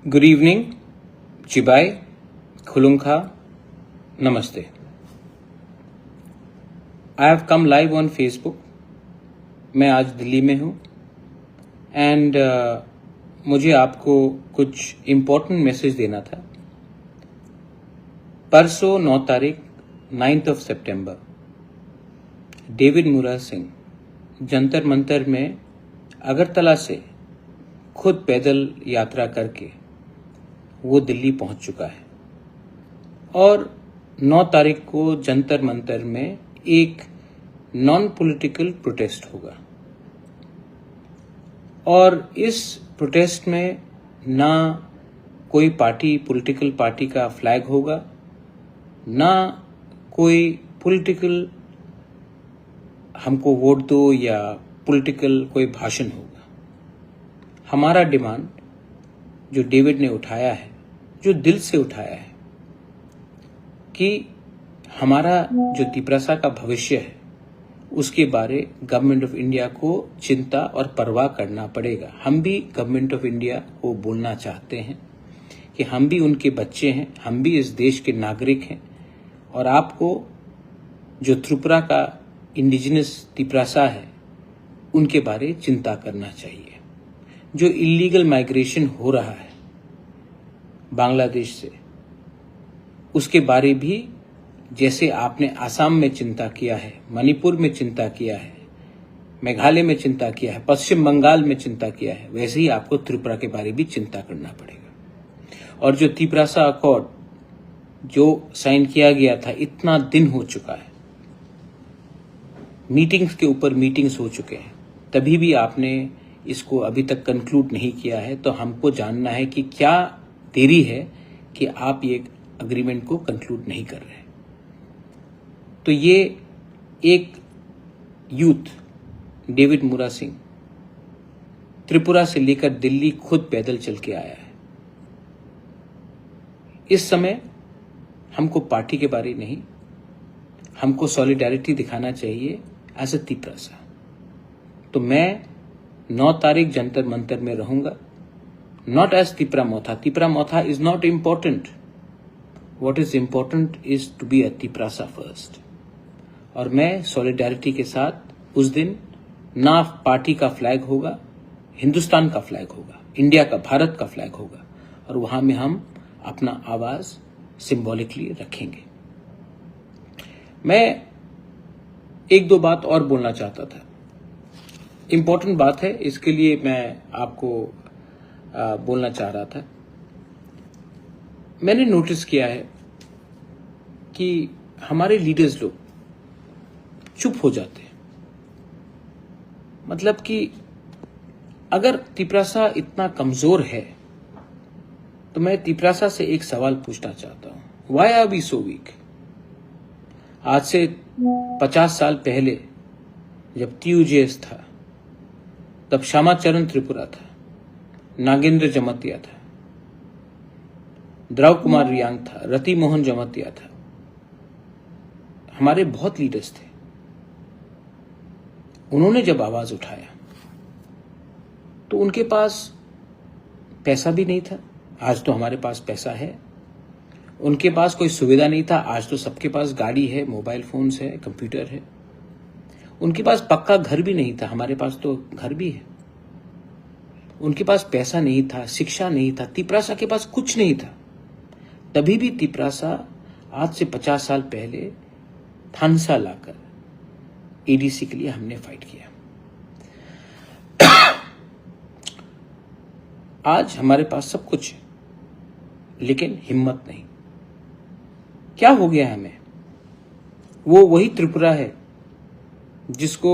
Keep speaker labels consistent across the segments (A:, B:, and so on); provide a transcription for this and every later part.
A: Good evening, Chibai, Khulunka, Namaste. I have come live on Facebook. मैं आज दिल्ली में हूँ एंड मुझे आपको कुछ इम्पोर्टेंट मैसेज देना था। परसों 9 तारीख 9th of September डेविड मुरा सिंह जंतर मंतर में अगरतला से खुद पैदल यात्रा करके वो दिल्ली पहुंच चुका है और 9 तारीख को जंतर मंतर में एक नॉन पॉलिटिकल प्रोटेस्ट होगा और इस प्रोटेस्ट में ना कोई पॉलिटिकल पार्टी का फ्लैग होगा, ना कोई पॉलिटिकल हमको वोट दो या पॉलिटिकल कोई भाषण होगा। हमारा डिमांड जो डेविड ने उठाया है, जो दिल से उठाया है कि हमारा जो तिपरासा का भविष्य है उसके बारे गवर्नमेंट ऑफ इंडिया को चिंता और परवाह करना पड़ेगा। हम भी गवर्नमेंट ऑफ इंडिया को बोलना चाहते हैं कि हम भी उनके बच्चे हैं, हम भी इस देश के नागरिक हैं और आपको जो त्रिपुरा का इंडिजिनस तिपरासा है उनके बारे चिंता करना चाहिए। जो इलीगल माइग्रेशन हो रहा है बांग्लादेश से, उसके बारे भी जैसे आपने आसाम में चिंता किया है, मणिपुर में चिंता किया है, मेघालय में चिंता किया है, पश्चिम बंगाल में चिंता किया है, वैसे ही आपको त्रिपुरा के बारे भी चिंता करना पड़ेगा। और जो तिपरासा अकॉर्ड जो साइन किया गया था, इतना दिन हो चुका है, मीटिंग्स के ऊपर मीटिंग्स हो चुके हैं, तभी भी आपने इसको अभी तक कंक्लूड नहीं किया है। तो हमको जानना है कि क्या देरी है कि आप ये अग्रीमेंट को कंक्लूड नहीं कर रहे। तो ये एक यूथ डेविड मुरा सिंह त्रिपुरा से लेकर दिल्ली खुद पैदल चल के आया है। इस समय हमको पार्टी के बारे नहीं, हमको सॉलिडारिटी दिखाना चाहिए एज अ तिपरासा। तो मैं 9 तारीख जंतर मंतर में रहूंगा, not as Tipra Motha. Tipra Motha is not important, what is important is to be a Tiprasa first. और मैं सॉलिडारिटी के साथ उस दिन ना पार्टी का फ्लैग होगा, हिंदुस्तान का फ्लैग होगा, इंडिया का, भारत का फ्लैग होगा और वहां में हम अपना आवाज सिंबॉलिकली रखेंगे। मैं एक दो बात और बोलना चाहता था, इम्पोर्टेंट बात है, इसके लिए मैं आपको बोलना चाह रहा था। मैंने नोटिस किया है कि हमारे लीडर्स लोग चुप हो जाते हैं। मतलब कि अगर तिपरासा इतना कमजोर है तो मैं तिपरासा से एक सवाल पूछना चाहता हूं, why are we so weak? आज से 50 साल पहले जब TUJS था तब श्यामाचरण त्रिपुरा था, नागेंद्र जमतिया था, द्रव कुमार रियांग था, रति मोहन जमतिया था, हमारे बहुत लीडर्स थे। उन्होंने जब आवाज उठाया तो उनके पास पैसा भी नहीं था, आज तो हमारे पास पैसा है। उनके पास कोई सुविधा नहीं था, आज तो सबके पास गाड़ी है, मोबाइल फोन्स है, कंप्यूटर है। उनके पास पक्का घर भी नहीं था, हमारे पास तो घर भी है। उनके पास पैसा नहीं था, शिक्षा नहीं था, तिपरासा के पास कुछ नहीं था। तभी भी तिपरासा आज से 50 साल पहले थानसा लाकर ADC के लिए हमने फाइट किया। आज हमारे पास सब कुछ है लेकिन हिम्मत नहीं। क्या हो गया हमें? वो वही त्रिपुरा है जिसको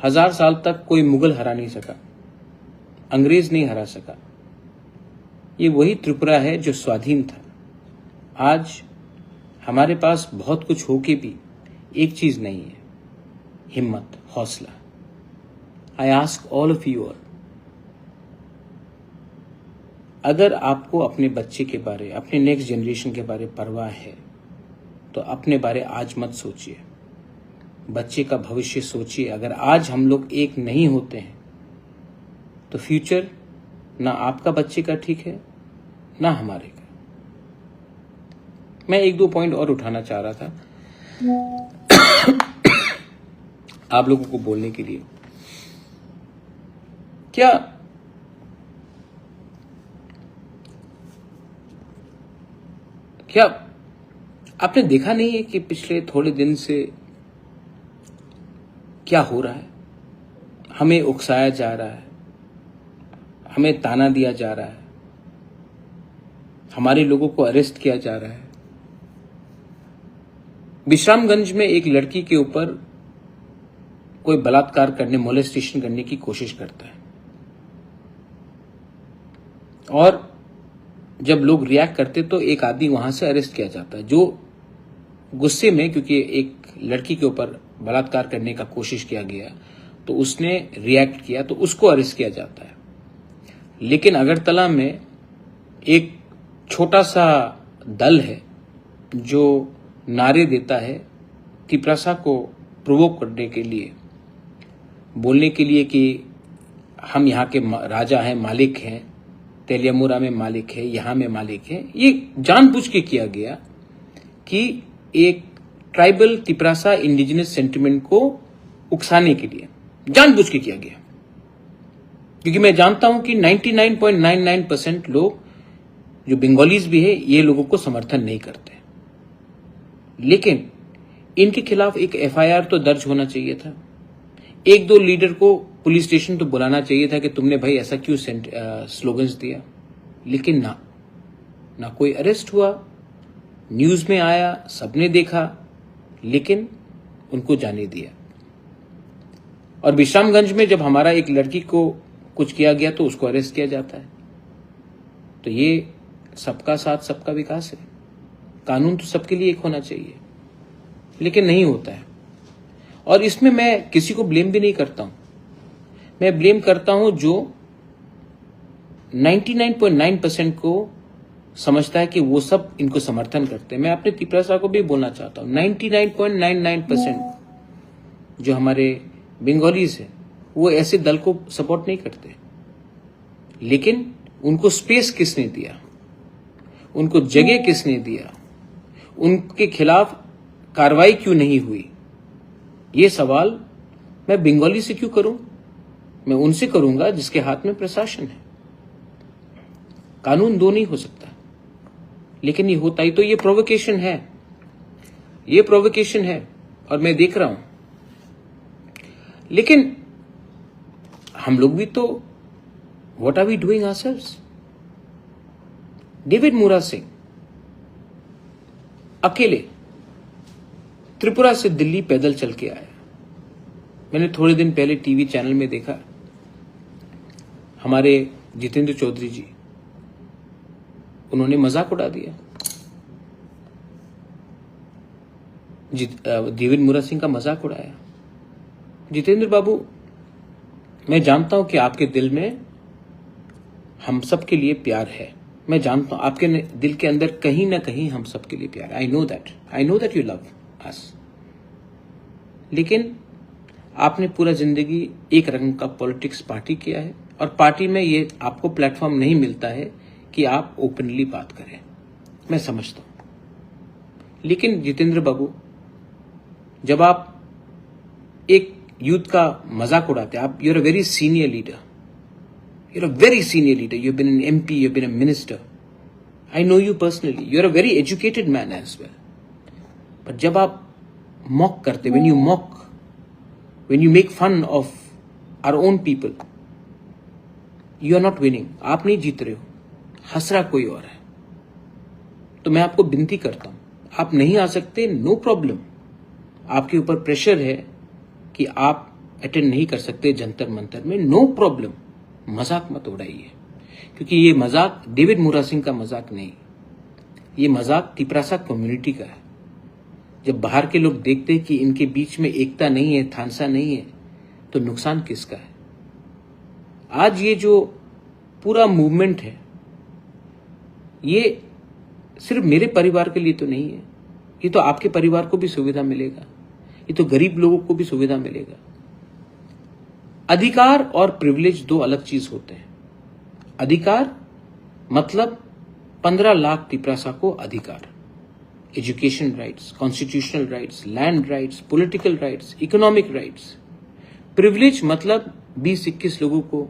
A: 1000 साल तक कोई मुगल हरा नहीं सका, अंग्रेज नहीं हरा सका। ये वही त्रिपुरा है जो स्वाधीन था। आज हमारे पास बहुत कुछ होके भी एक चीज नहीं है, हिम्मत, हौसला। I ask all of you all, अगर आपको अपने बच्चे के बारे, अपने नेक्स्ट जनरेशन के बारे परवाह है तो अपने बारे आज मत सोचिए, बच्चे का भविष्य सोचिए। अगर आज हम लोग एक नहीं होते हैं तो फ्यूचर ना आपका बच्चे का ठीक है ना हमारे का। मैं एक दो पॉइंट और उठाना चाह रहा था आप लोगों को बोलने के लिए। क्या आपने देखा नहीं है कि पिछले थोड़े दिन से क्या हो रहा है? हमें उकसाया जा रहा है, हमें ताना दिया जा रहा है, हमारे लोगों को अरेस्ट किया जा रहा है। विश्रामगंज में एक लड़की के ऊपर कोई बलात्कार करने, मोलेस्टेशन करने की कोशिश करता है और जब लोग रिएक्ट करते तो एक आदमी वहां से अरेस्ट किया जाता है जो गुस्से में, क्योंकि एक लड़की के ऊपर बलात्कार करने का कोशिश किया गया तो उसने रिएक्ट किया तो उसको अरेस्ट किया जाता है। लेकिन अगरतला में एक छोटा सा दल है जो नारे देता है तिपरासा को प्रोवोक करने के लिए, बोलने के लिए कि हम यहाँ के राजा हैं, मालिक हैं, तेलियामुरा में मालिक है, यहाँ में मालिक है। ये जानबूझ के किया गया कि एक ट्राइबल तिपरासा इंडिजिनस सेंटिमेंट को उकसाने के लिए जानबूझ के किया गया, क्योंकि मैं जानता हूं कि 99.99% लोग जो बंगालीज भी है ये लोगों को समर्थन नहीं करते। लेकिन इनके खिलाफ एक एफआईआर तो दर्ज होना चाहिए था। एक दो लीडर को पुलिस स्टेशन तो बुलाना चाहिए था कि तुमने भाई ऐसा क्यों स्लोगन्स दिया। लेकिन ना कोई अरेस्ट हुआ, न्यूज में आया, सबने देखा, लेकिन उनको जाने दिया। और विश्रामगंज में जब हमारा एक लड़की को कुछ किया गया तो उसको अरेस्ट किया जाता है। तो ये सबका साथ सबका विकास है। कानून तो सबके लिए एक होना चाहिए, लेकिन नहीं होता है। और इसमें मैं किसी को ब्लेम भी नहीं करता हूं। मैं ब्लेम करता हूं जो 99.9% को समझता है कि वो सब इनको समर्थन करते हैं। मैं अपने तिपरासा को भी बोलना चाहता हूं, 99.99% जो हमारे बंगालीज है वो ऐसे दल को सपोर्ट नहीं करते। लेकिन उनको स्पेस किसने दिया, उनको जगह किसने दिया, उनके खिलाफ कार्रवाई क्यों नहीं हुई, ये सवाल मैं बंगाली से क्यों करूं? मैं उनसे करूंगा जिसके हाथ में प्रशासन है। कानून दो नहीं हो सकता, लेकिन ये होता ही तो ये प्रोवोकेशन है, ये प्रोवोकेशन है और मैं देख रहा हूं। लेकिन हम लोग भी तो what are we doing ourselves? David Mura Singh अकेले त्रिपुरा से दिल्ली पैदल चल के आया। मैंने थोड़े दिन पहले टीवी चैनल में देखा, हमारे जितेंद्र चौधरी जी, उन्होंने मजाक उड़ा दिया डेविड मूरा सिंह का मजाक उड़ाया। जितेंद्र बाबू, मैं जानता हूं कि आपके दिल में हम सब के लिए प्यार है। मैं जानता हूं आपके दिल के अंदर कहीं ना कहीं हम सब के लिए प्यार है। I know that you love us. लेकिन आपने पूरा जिंदगी एक रंग का पॉलिटिक्स पार्टी किया है और पार्टी में ये आपको प्लेटफॉर्म नहीं मिलता है कि आप ओपनली बात करें। मैं समझता हूं, लेकिन जितेंद्र बाबू, जब आप एक यूथ का मजाक उड़ाते हैं, आप you are a very senior leader, you're a very senior leader, you've been an MP, you've been a minister, I know you personally, you're a very educated man as well, but जब आप mock करते, when you mock, when you make fun of our own people, you are not winning, आप नहीं जीत रहे हो, हंस रहा कोई और है। तो मैं आपको विनती करता हूं, आप नहीं आ सकते, नो प्रॉब्लम, आपके ऊपर प्रेशर है कि आप अटेंड नहीं कर सकते जंतर मंतर में, नो प्रॉब्लम, मजाक मत उड़ाइए, क्योंकि ये मजाक डेविड मूरा सिंह का मजाक नहीं, ये मजाक तिपरासा कम्युनिटी का है। जब बाहर के लोग देखते हैं कि इनके बीच में एकता नहीं है, थानसा नहीं है, तो नुकसान किसका है? आज ये जो पूरा मूवमेंट है, ये सिर्फ मेरे परिवार के लिए तो नहीं है, ये तो आपके परिवार को भी सुविधा मिलेगा, ये तो गरीब लोगों को भी सुविधा मिलेगा। अधिकार और प्रिविलेज दो अलग चीज होते हैं। अधिकार मतलब 15 लाख तिपरासा को अधिकार, education rights, constitutional rights, land rights, political rights, economic rights. Privilege मतलब 20-21 लोगों को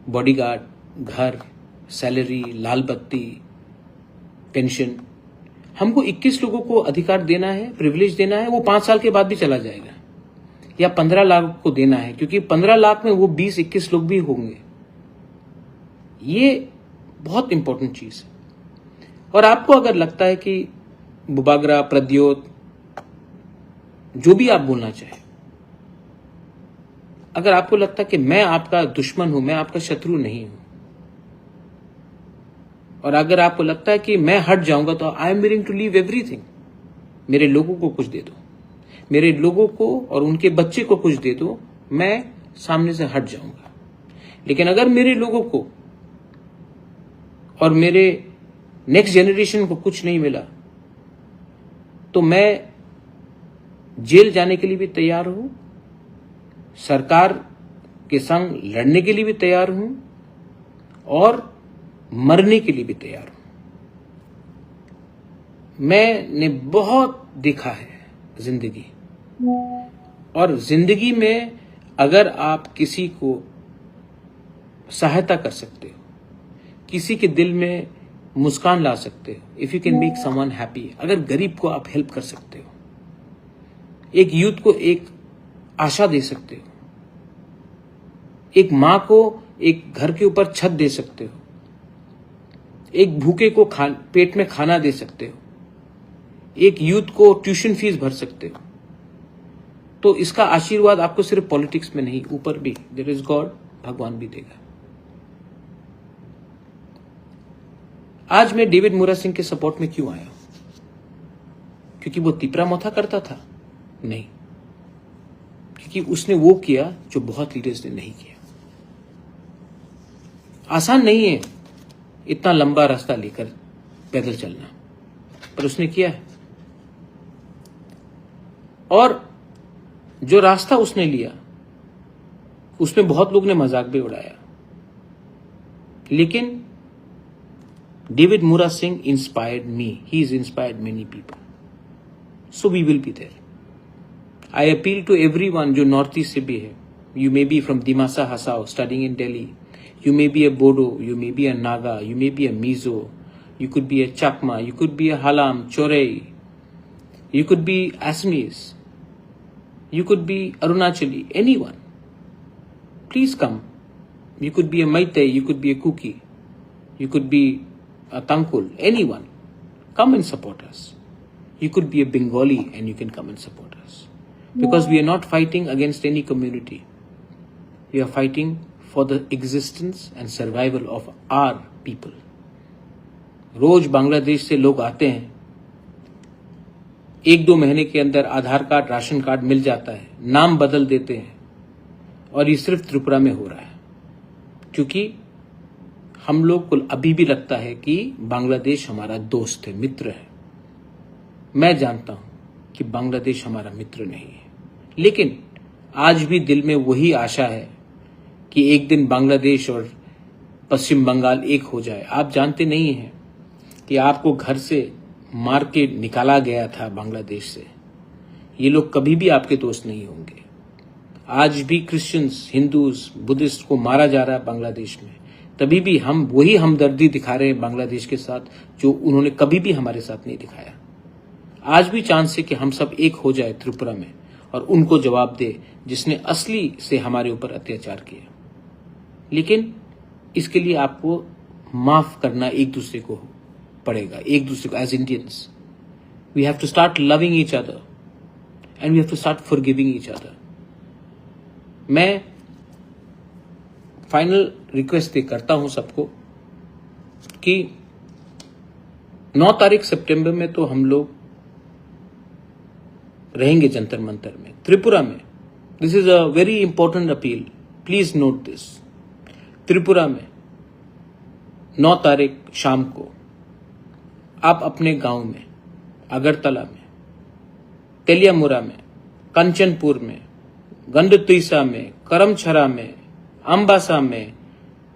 A: बॉडीगार्ड, घर, सैलरी, लाल बत्ती, पेंशन। हमको 21 लोगों को अधिकार देना है, प्रिविलेज देना है, वो 5 साल के बाद भी चला जाएगा, या 15 लाख को देना है, क्योंकि 15 लाख में वो 20-21 लोग भी होंगे। ये बहुत इंपॉर्टेंट चीज है। और आपको अगर लगता है कि बुबागरा, प्रद्योत, जो भी आप बोलना चाहे, अगर आपको लगता है कि मैं आपका दुश्मन हूं, मैं आपका शत्रु नहीं हूं, और अगर आपको लगता है कि मैं हट जाऊंगा तो I am willing to leave everything, मेरे लोगों को कुछ दे दो, मेरे लोगों को और उनके बच्चे को कुछ दे दो, मैं सामने से हट जाऊंगा। लेकिन अगर मेरे लोगों को और मेरे नेक्स्ट जनरेशन को कुछ नहीं मिला तो मैं जेल जाने के लिए भी तैयार हूं, सरकार के संग लड़ने के लिए भी तैयार हूं, और मरने के लिए भी तैयार हूं। मैंने बहुत देखा है जिंदगी, और जिंदगी में अगर आप किसी को सहायता कर सकते हो, किसी के दिल में मुस्कान ला सकते हो, if you can make someone happy, अगर गरीब को आप हेल्प कर सकते हो, एक यूथ को एक आशा दे सकते हो, एक मां को एक घर के ऊपर छत दे सकते हो, एक भूखे को पेट में खाना दे सकते हो, एक यूथ को ट्यूशन फीस भर सकते हो, तो इसका आशीर्वाद आपको सिर्फ पॉलिटिक्स में नहीं, ऊपर भी देयर इज गॉड, भगवान भी देगा। आज मैं डेविड मुरा सिंह के सपोर्ट में क्यों आया? क्योंकि वो तिपरा मोथा करता था? नहीं, क्योंकि उसने वो किया जो बहुत लीडर्स ने नहीं किया। आसान नहीं है इतना लंबा रास्ता लेकर पैदल चलना, पर उसने किया है। और जो रास्ता उसने लिया उसमें बहुत लोग ने मजाक भी उड़ाया, लेकिन David Mura Singh inspired me. He has inspired many people. So we will be there. I appeal to everyone जो नॉर्थ ईस्ट से भी है. You may be from Dimasa Hasao studying in Delhi. You may be a Bodo. You may be a Naga. You may be a Mizo. You could be a Chakma. You could be a Halam, Chorei. You could be Assamese. You could be Arunachali. Anyone. Please come. You could be a Maitai. You could be a Kuki. You could be a Tangkul, anyone, come and support us. You could be a Bengali and you can come and support us. Because we are not fighting against any community. We are fighting for the existence and survival of our people. रोज बांग्लादेश से लोग आते हैं, 1-2 महीने के अंदर आधार card, ration card मिल जाता है, नाम बदल देते हैं, और ये सिर्फ त्रिपुरा में हो रहा है। क्योंकि हम लोग को अभी भी लगता है कि बांग्लादेश हमारा दोस्त है, मित्र है। मैं जानता हूं कि बांग्लादेश हमारा मित्र नहीं है, लेकिन आज भी दिल में वही आशा है कि एक दिन बांग्लादेश और पश्चिम बंगाल एक हो जाए। आप जानते नहीं हैं कि आपको घर से मार के निकाला गया था बांग्लादेश से। ये लोग कभी भी आपके दोस्त नहीं होंगे। आज भी क्रिश्चियंस, हिंदूज, बुद्धिस्ट को मारा जा रहा है बांग्लादेश में, तभी भी हम वही हमदर्दी दिखा रहे हैं बांग्लादेश के साथ जो उन्होंने कभी भी हमारे साथ नहीं दिखाया। आज भी चांस है कि हम सब एक हो जाए त्रिपुरा में और उनको जवाब दे जिसने असली से हमारे ऊपर अत्याचार किया। लेकिन इसके लिए आपको माफ करना एक दूसरे को पड़ेगा, एक दूसरे को। As Indians we have to start loving each other and we have to start forgiving each other. मैं फाइनल रिक्वेस्ट करता हूं सबको कि 9 तारीख सितंबर में तो हम लोग रहेंगे जंतर मंतर में, त्रिपुरा में। This is a very important appeal, please note this. Tripura में 9 तारीख शाम को आप अपने गांव में, अगरतला में, तेलियामुरा में, कंचनपुर में, गंडतुईसा में, करमछरा में, अम्बासा में,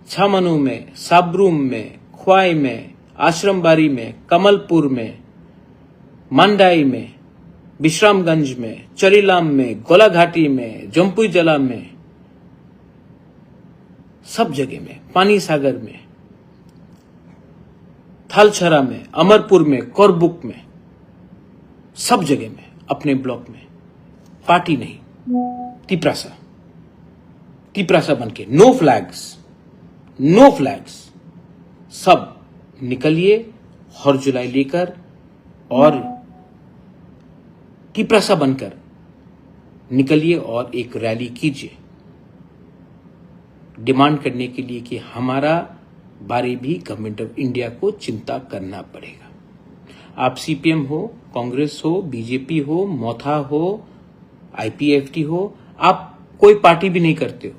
A: छामनू में, साबरूम में, ख्वाई में, आश्रमबारी में, कमलपुर में, मांडाई में, विश्रामगंज में, चरीलाम में, गोलाघाटी में, जम्पुई जला में, सब जगह में, पानी सागर में, थालछरा में, अमरपुर में, कोरबुक में, सब जगह में, अपने ब्लॉक में पार्टी नहीं, तिपरासा बनके, नो फ्लैग्स, सब निकलिए हर जुलाई लेकर और तिपरासा बनकर निकलिए और एक रैली कीजिए डिमांड करने के लिए कि हमारा बारे भी गवर्नमेंट ऑफ इंडिया को चिंता करना पड़ेगा। आप सीपीएम हो, कांग्रेस हो, बीजेपी हो, मोथा हो, आईपीएफटी हो, आप कोई पार्टी भी नहीं करते हो,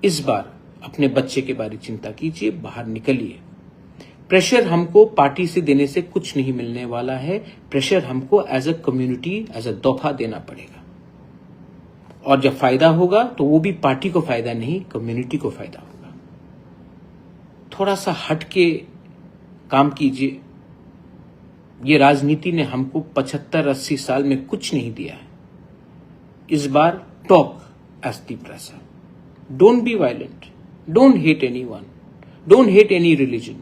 A: इस बार अपने बच्चे के बारे चिंता कीजिए, बाहर निकलिए। प्रेशर हमको पार्टी से देने से कुछ नहीं मिलने वाला है, प्रेशर हमको as a community, as a तोहफा देना पड़ेगा। और जब फायदा होगा तो वो भी पार्टी को फायदा नहीं, कम्युनिटी को फायदा होगा। थोड़ा सा हट के काम कीजिए। ये राजनीति ने हमको 75-80 साल में कुछ नहीं दिया है। इस बार talk as Tiprasa, don't be violent, don't hate anyone, don't hate any religion,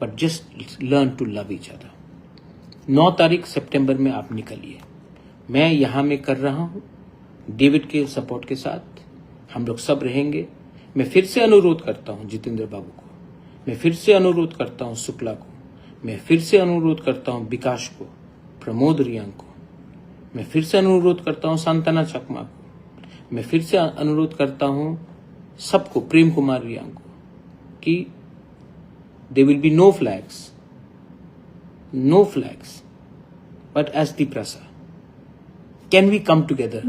A: but just learn to love each other. 9 तारीख सितंबर में आप निकलिए। मैं यहां में कर रहा हूं डेविड के सपोर्ट के साथ, हम लोग सब रहेंगे। मैं फिर से अनुरोध करता हूं जितेंद्र बाबू को, मैं फिर से अनुरोध करता हूं शुक्ला को, मैं फिर से अनुरोध करता हूं विकास को, प्रमोद रियांग को, मैं फिर से अनुरोध करता हूं सांतना चकमा को, मैं फिर से अनुरोध करता हूं सबको, प्रेम कुमार रियांग को, कि there will be no flags, but as Tiprasa, can we come together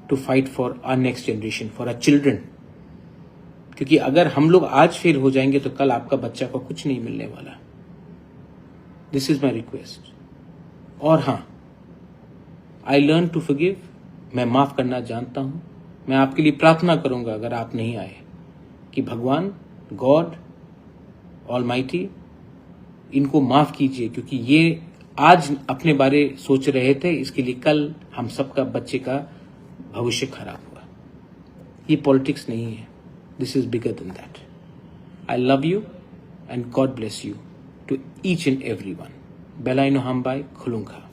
A: to fight for our next generation, for our children? क्योंकि अगर हम लोग आज फेल हो जाएंगे तो कल आपका बच्चा को कुछ नहीं मिलने वाला। This is my request. और हाँ, आई लर्न टू फॉरगिव, मैं माफ करना जानता हूं। मैं आपके लिए प्रार्थना करूंगा अगर आप नहीं आए, कि भगवान, गॉड ऑलमाइटी, इनको माफ कीजिए, क्योंकि ये आज अपने बारे सोच रहे थे, इसके लिए कल हम सबका बच्चे का भविष्य खराब हुआ। ये पॉलिटिक्स नहीं है, this is bigger than that. I love you and God bless you to each and every one. बेलाइनो हमबाई खुलुंगा।